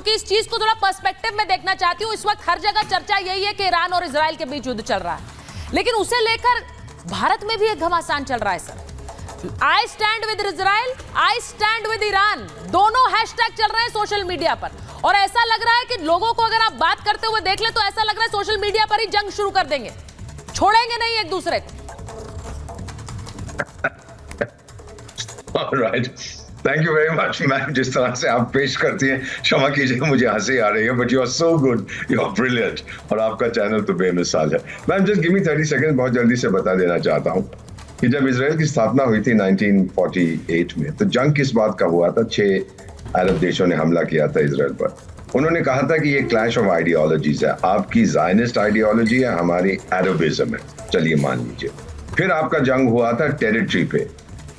क्योंकि इस चीज को थोड़ा पर्सपेक्टिव में देखना चाहती हूँ। इस वक्त हर जगह चर्चा यही है कि ईरान और इजराइल के बीच युद्ध चल रहा है, लेकिन उसे लेकर भारत में भी एक घमासान चल रहा है sir. I stand with Israel, I stand with Iran, दोनों हैशटैग चल रहे हैं सोशल मीडिया पर। और ऐसा लग रहा है कि लोगों को अगर आप बात करते हुए देख ले तो ऐसा लग रहा है सोशल मीडिया पर ही जंग शुरू कर देंगे, छोड़ेंगे नहीं एक दूसरे को। Alright. Thank you very much, ma'am. जिस तरह से आप पेश करती हैं, क्षमा कीजिए मुझे हंसी आ रही है, but you are so good, you are brilliant, और आपका चैनल तो बेमिसाल है। Ma'am just give me 30 second, बहुत जल्दी से बता देना चाहता हूँ कि जब इसराइल की स्थापना हुई थी 1948 में, तो जंग किस बात का हुआ था? 6 अरब देशों ने हमला किया था इसराइल पर। उन्होंने कहा था कि ये क्लैश ऑफ आइडियोलॉजीज है, आपकी ज़ायनिस्ट आइडियोलॉजी है, हमारी अरबिज्म है। चलिए मान लीजिए। फिर आपका जंग हुआ था टेरिटरी पे।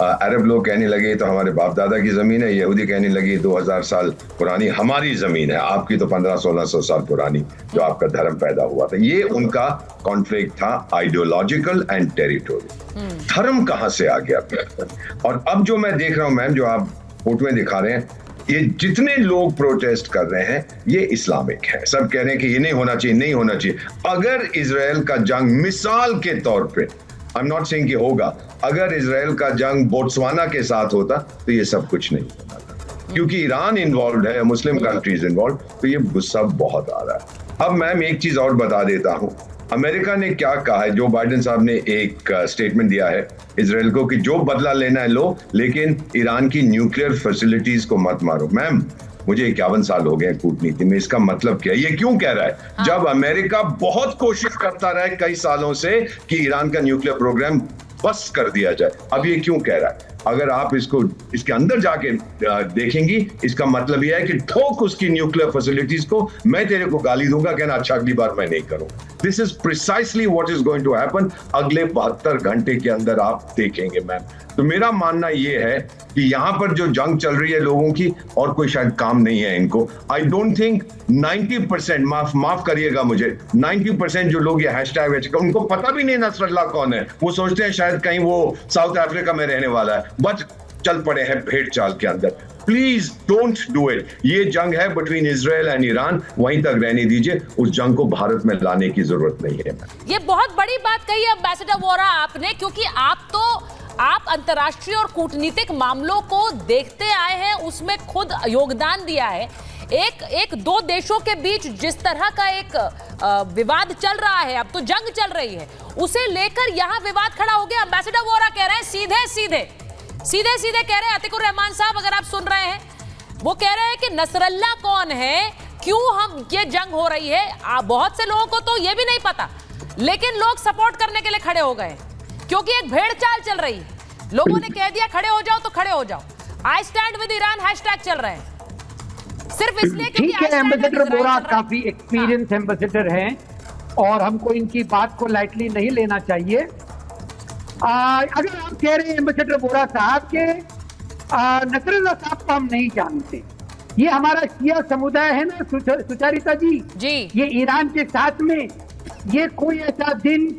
अरब लोग कहने लगे तो हमारे बाप दादा की जमीन है, यहूदी कहने लगे 2000 साल पुरानी हमारी जमीन है, आपकी तो 1500-1600 साल पुरानी जो आपका धर्म पैदा हुआ था। ये उनका कॉन्फ्लिक्ट था, आइडियोलॉजिकल एंड टेरिटोरियल। धर्म कहां से आ गया? और अब जो मैं देख रहा हूं मैम, जो आप फोटोएं दिखा रहे हैं, ये जितने लोग प्रोटेस्ट कर रहे हैं ये इस्लामिक है। सब कह रहे हैं कि ये नहीं होना चाहिए, नहीं होना चाहिए। अगर इजराइल का जंग मिसाल के तौर पे, आई एम नॉट सेइंग कि होगा, अगर इजराइल का जंग बोत्सवाना के साथ होता तो ये सब कुछ नहीं होता था। क्योंकि ईरान इन्वॉल्व है, मुस्लिम कंट्रीज इन्वॉल्व, तो ये गुस्सा बहुत आ रहा है। अब मैम एक चीज और बता देता हूं, अमेरिका ने क्या कहा है, जो बाइडेन साहब ने एक स्टेटमेंट दिया है इजराइल को कि जो बदला लेना है लो, लेकिन ईरान की न्यूक्लियर फैसिलिटीज को मत मारो। मैम मुझे 51 साल हो गए कूटनीति में, इसका मतलब क्या है? ये क्यों कह रहा है? जब अमेरिका बहुत कोशिश करता रहा है कई सालों से कि ईरान का न्यूक्लियर प्रोग्राम बस कर दिया जाए, अब ये क्यों कह रहा है? अगर आप इसको इसके अंदर जाके देखेंगी, इसका मतलब यह है कि ठोक उसकी न्यूक्लियर फैसिलिटीज को, मैं तेरे को गाली दूंगा, कहना अच्छा अगली बार मैं नहीं करूं। This is precisely what is going to happen. अगले 72 घंटे के अंदर आप देखेंगे मैम। तो मेरा मानना यह है कि यहां पर जो जंग चल रही है लोगों की, और कोई शायद काम नहीं है इनको। आई डोंट थिंक 90%, माफ करिएगा मुझे, 90% जो लोग ये हैशटैग, उनको पता भी नहीं नसरल्लाह कौन है। वो सोचते हैं शायद कहीं वो साउथ अफ्रीका में रहने वाला है, बट चल पड़े हैं भेड़ चाल के अंदर। Please don't do it. ये जंग है बिटवीन इजराइल एंड ईरान, वहीं तक रहने दीजिए, उस जंग को भारत में लाने की जरूरत नहीं है। ये बहुत बड़ी बात कही है एम्बेसडर वोरा आपने, क्योंकि आप अंतर्राष्ट्रीय और कूटनीतिक मामलों को देखते आए हैं, उसमें खुद योगदान दिया है। एक दो देशों के बीच जिस तरह का एक विवाद चल रहा है, अब तो जंग चल रही है, उसे लेकर यहाँ विवाद खड़ा हो गया। एम्बेसडर वोरा कह रहे हैं सीधे सीधे कह रहे हैं, अतिकुर रहमान साहब अगर आप सुन रहे हैं, वो कह रहे हैं कि नसरल्ला कौन है, क्यों हम ये जंग हो रही है। बहुत से लोगों को तो ये भी नहीं पता, लेकिन लोग सपोर्ट करने के लिए खड़े हो गए क्योंकि एक भेड़ चाल चल रही है। लोगों ने कह दिया खड़े हो जाओ तो खड़े हो जाओ। I stand with Iran hashtag चल रहे हैं सिर्फ इसलिए क्योंकि ठीक है। एम्बेसडर वोरा काफी एक्सपीरियंस एम्बेसडर हैं और हमको इनकी बात को लाइटली नहीं लेना चाहिए। अगर आप कह रहे हैं एम्बेसडर वोरा साहब के नसरल्ला साहब को हम नहीं जानते, ये हमारा शिया समुदाय है ना सुचारिता जी, ये ईरान के साथ में ये कोई ऐसा दिन,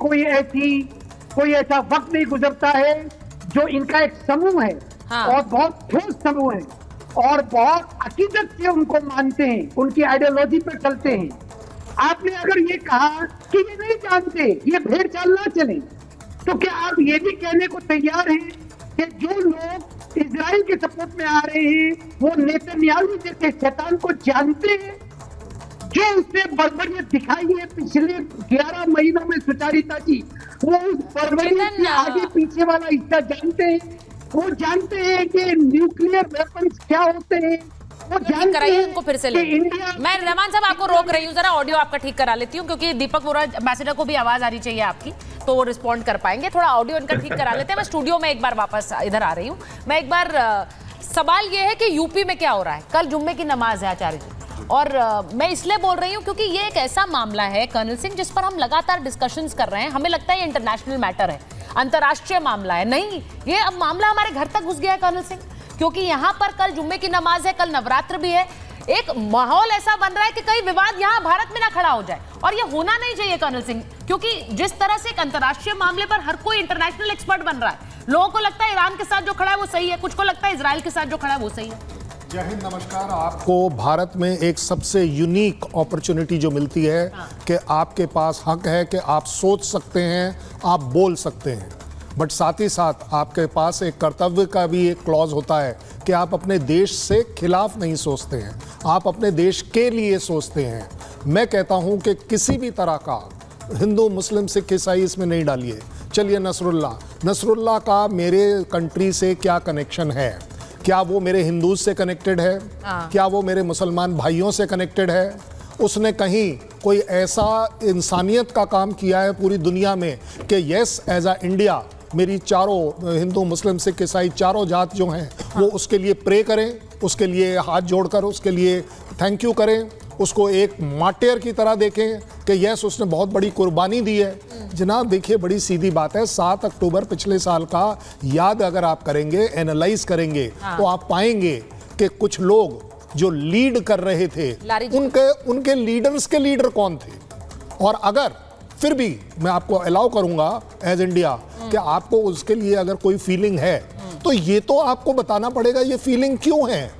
कोई ऐसा वक्त नहीं गुजरता है जो इनका एक समूह है। और बहुत ठोस समूह है और बहुत अकीदत से उनको मानते हैं, उनकी आइडियोलॉजी पर चलते हैं। आपने अगर ये कहा कि ये नहीं जानते, ये भेड़ चाल ना चले, तो क्या आप ये भी कहने को तैयार हैं कि जो लोग इजराइल के सपोर्ट में आ रहे हैं वो नेतन्याहू जैसे शैतान को जानते हैं, जो उसने बर्बरियत दिखाई है पिछले 11 महीनों में सुचारिता जी, वो उस बर्बरियत के आगे पीछे वाला हिस्सा जानते हैं। वो जानते हैं कि न्यूक्लियर वेपन्स क्या होते हैं, वो जानते हैं उनको फिर से इंडिया। मैं रहमान साहब आपको रोक रही हूँ, जरा ऑडियो आपका ठीक करा लेती हूँ, क्योंकि दीपक वोरा एम्बेसडर को भी आवाज आ रही चाहिए आपकी, तो वो रिस्पॉन्ड कर पाएंगे। थोड़ा ऑडियो इनका ठीक करा लेते हैं। मैं स्टूडियो में एक बार वापस इधर आ रही हूँ। मैं एक बार सवाल ये है कि यूपी में क्या हो रहा है। कल जुम्मे की नमाज है आचार्य जी, और मैं इसलिए बोल रही हूँ क्योंकि ये एक ऐसा मामला है कर्नल सिंह जिस पर हम लगातार डिस्कशंस कर रहे हैं। हमें लगता है ये इंटरनेशनल मैटर है, अंतर्राष्ट्रीय मामला है। नहीं, ये अब मामला हमारे घर तक घुस गया है कर्नल सिंह, क्योंकि यहाँ पर कल जुम्मे की नमाज है, कल नवरात्र भी है। एक माहौल ऐसा बन रहा है कि कई विवाद यहाँ भारत में ना खड़ा हो जाए, और ये होना नहीं चाहिए कर्नल सिंह, क्योंकि जिस तरह से एक अंतर्राष्ट्रीय मामले पर हर कोई इंटरनेशनल एक्सपर्ट बन रहा है। लोगों को लगता है ईरान के साथ जो खड़ा है वो सही है, कुछ को लगता है इजराइल के साथ जो खड़ा है वो सही है। जय हिंद, नमस्कार। आपको भारत में एक सबसे यूनिक अपॉर्चुनिटी जो मिलती है कि आपके पास हक है कि आप सोच सकते हैं, आप बोल सकते हैं, बट साथ ही साथ आपके पास एक कर्तव्य का भी एक क्लॉज होता है कि आप अपने देश से खिलाफ नहीं सोचते हैं, आप अपने देश के लिए सोचते हैं। मैं कहता हूं कि किसी भी तरह का हिंदू, मुस्लिम, सिख, ईसाई इसमें नहीं डालिए। चलिए नसरुल्लाह का मेरे कंट्री से क्या कनेक्शन है? क्या वो मेरे हिंदूज से कनेक्टेड है? क्या वो मेरे मुसलमान भाइयों से कनेक्टेड है? उसने कहीं कोई ऐसा इंसानियत का काम किया है पूरी दुनिया में कि यस, एज अ इंडिया मेरी चारों हिंदू, मुस्लिम, सिख, ईसाई चारों जात जो हैं वो उसके लिए प्रे करें, उसके लिए हाथ जोड़कर उसके लिए थैंक यू करें, उसको एक मार्टियर की तरह देखें कि यस, उसने बहुत बड़ी कुर्बानी दी है। जनाब देखिए, बड़ी सीधी बात है, 7 अक्टूबर पिछले साल का याद अगर आप करेंगे, एनालाइज करेंगे, तो आप पाएंगे कि कुछ लोग जो लीड कर रहे थे उनके लीडर्स के लीडर कौन थे। और अगर फिर भी मैं आपको अलाउ करूंगा एज इंडिया कि आपको उसके लिए अगर कोई फीलिंग है तो ये तो आपको बताना पड़ेगा ये फीलिंग क्यों है।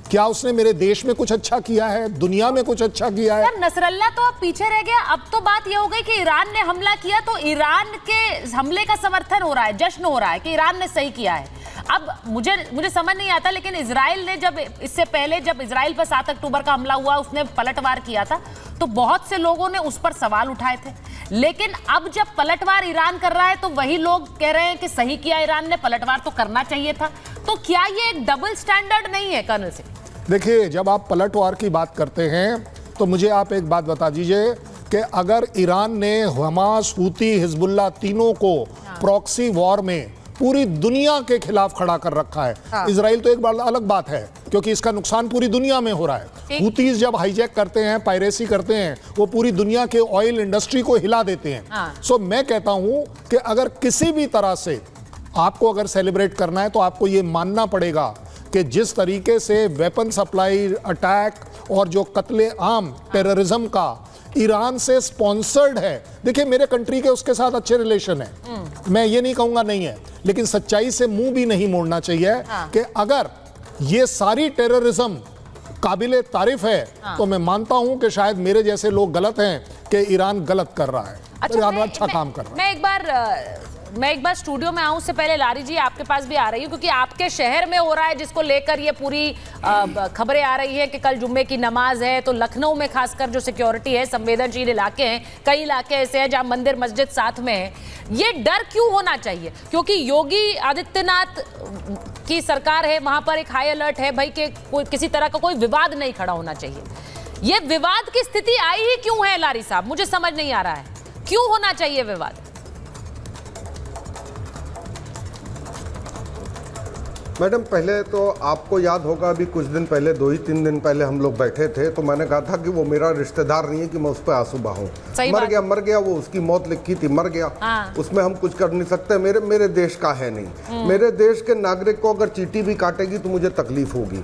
क्या उसने मेरे देश में कुछ अच्छा किया है, दुनिया में कुछ अच्छा किया है? नसरल्ला तो अब पीछे रह गया। अब तो बात ये हो गई कि ईरान ने हमला किया तो ईरान के हमले का समर्थन हो रहा है, जश्न हो रहा है कि ईरान ने सही किया है। अब मुझे समझ नहीं आता, लेकिन इजराइल ने जब इससे पहले जब इजराइल पर 7 अक्टूबर का हमला हुआ, उसने पलटवार किया था, तो बहुत से लोगों ने उस पर सवाल उठाए थे। लेकिन अब जब पलटवार ईरान कर रहा है तो वही लोग कह रहे हैं कि सही किया ईरान ने, पलटवार तो करना चाहिए था। तो क्या ये एक डबल स्टैंडर्ड नहीं है कर्नल सिंह? देखिए, जब आप पलटवार की बात करते हैं तो मुझे आप एक बात बता दीजिए कि अगर ईरान ने हमास, हूती, हिजबुल्लाह तीनों को प्रॉक्सी वॉर में पूरी दुनिया के खिलाफ खड़ा कर रखा है, इजराइल तो एक बार अलग बात है क्योंकि इसका नुकसान पूरी दुनिया में हो रहा है। हूतीज जब हाईजैक करते हैं, पायरेसी करते हैं, वो पूरी दुनिया के ऑयल इंडस्ट्री को हिला देते हैं। सो मैं कहता हूं कि अगर किसी भी तरह से आपको अगर सेलिब्रेट करना है तो आपको ये मानना पड़ेगा कि जिस तरीके से वेपन सप्लाई, अटैक और जो कत्ले आम टेररिज्म का ईरान से स्पॉन्सर्ड है। देखिए, मेरे कंट्री के उसके साथ अच्छे रिलेशन है, मैं ये नहीं कहूंगा नहीं है, लेकिन सच्चाई से मुंह भी नहीं मोड़ना चाहिए कि अगर ये सारी टेररिज्म काबिले तारीफ है तो मैं मानता हूं कि शायद मेरे जैसे लोग गलत हैं कि ईरान गलत कर रहा है। ईरान अच्छा काम कर रहा है। मैं एक बार स्टूडियो में आऊं उससे पहले लारी जी आपके पास भी आ रही हूं, क्योंकि आपके शहर में हो रहा है जिसको लेकर ये पूरी खबरें आ रही है कि कल जुम्मे की नमाज है, तो लखनऊ में खासकर जो सिक्योरिटी है, संवेदनशील इलाके हैं, कई इलाके ऐसे हैं जहां मंदिर मस्जिद साथ में है। ये डर क्यों होना चाहिए? क्योंकि योगी आदित्यनाथ की सरकार है, वहां पर एक हाई अलर्ट है भाई कि किसी तरह का कोई विवाद नहीं खड़ा होना चाहिए। ये विवाद की स्थिति आई ही क्यों है लारी साहब? मुझे समझ नहीं आ रहा है, क्यों होना चाहिए विवाद? मैडम, पहले तो आपको याद होगा अभी कुछ दिन पहले, 2 ही 3 दिन पहले हम लोग बैठे थे तो मैंने कहा था कि वो मेरा रिश्तेदार नहीं है कि मैं उस पर आंसू बहाऊं। मर गया, वो उसकी मौत लिखी थी, मर गया। उसमें हम कुछ कर नहीं सकते, मेरे देश का है नहीं। मेरे देश के नागरिक को अगर चींटी भी काटेगी तो मुझे तकलीफ होगी।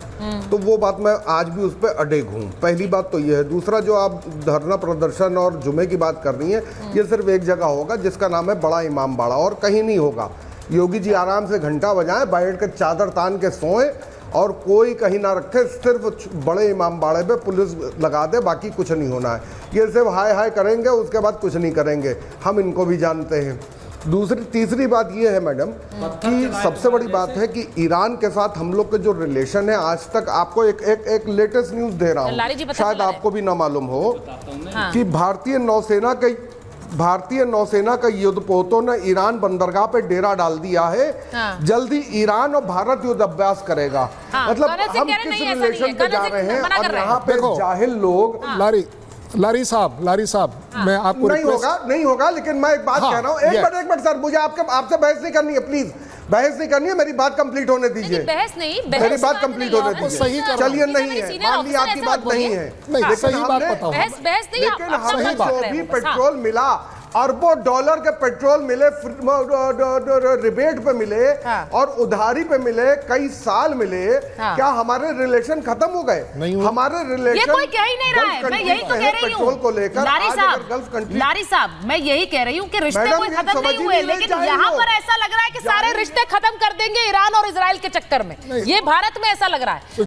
तो वो बात मैं आज भी उस पर अड़े हूं। पहली बात तो ये है। दूसरा, जो आप धरना प्रदर्शन और जुमे की बात कर रही है, ये सिर्फ एक जगह होगा जिसका नाम है बड़ा इमाम बाड़ा, और कहीं नहीं होगा। योगी जी आराम से घंटा बजाएं, बैठ कर चादर तान के सोएं और कोई कहीं ना रखे, सिर्फ बड़े इमाम बाड़े पे पुलिस लगा दे, बाकी कुछ नहीं होना है। ये सिर्फ हाय हाय करेंगे, उसके बाद कुछ नहीं करेंगे, हम इनको भी जानते हैं। तीसरी बात ये है मैडम कि सबसे बड़ी बात है कि ईरान के साथ हम लोग के जो रिलेशन है, आज तक आपको एक लेटेस्ट न्यूज़ दे रहा हूँ, शायद आपको भी ना मालूम हो कि भारतीय नौसेना का युद्धपोतों ने ईरान बंदरगाह पे डेरा डाल दिया है। जल्दी ईरान और भारत युद्ध अभ्यास करेगा। मतलब हम किस रिलेशन पे जा रहे हैं, और यहाँ पे जाहिल लोग। लारी साहब, मैं आपको नहीं होगा, लेकिन मैं एक बात कह रहा हूँ। एक मिनट सर, मुझे आपसे बहस नहीं करनी है, प्लीज बहस नहीं करनी है, मेरी बात कंप्लीट होने दीजिए। मेरी बात कंप्लीट होने दीजिए। चलिए, नहीं है, मान ली आपकी बात नहीं है, लेकिन हमें जो भी पेट्रोल मिला, अरबों डॉलर के पेट्रोल मिले, रिबेट पे मिले और उधारी पे मिले, कई साल मिले। क्या हमारे रिलेशन खत्म हो गए? हमारे रिलेशन, ये कोई कह ही नहीं रहा है। मैं यही तो कह रही हूँ पेट्रोल को लेकर। लारी साहब, मैं यही कह रही हूँ कि रिश्ते कोई खत्म नहीं हुए, लेकिन यहाँ पर ऐसा लग रहा है कि सारे रिश्ते खत्म कर देंगे ईरान और इजराइल के चक्कर में। ये भारत में ऐसा लग रहा है।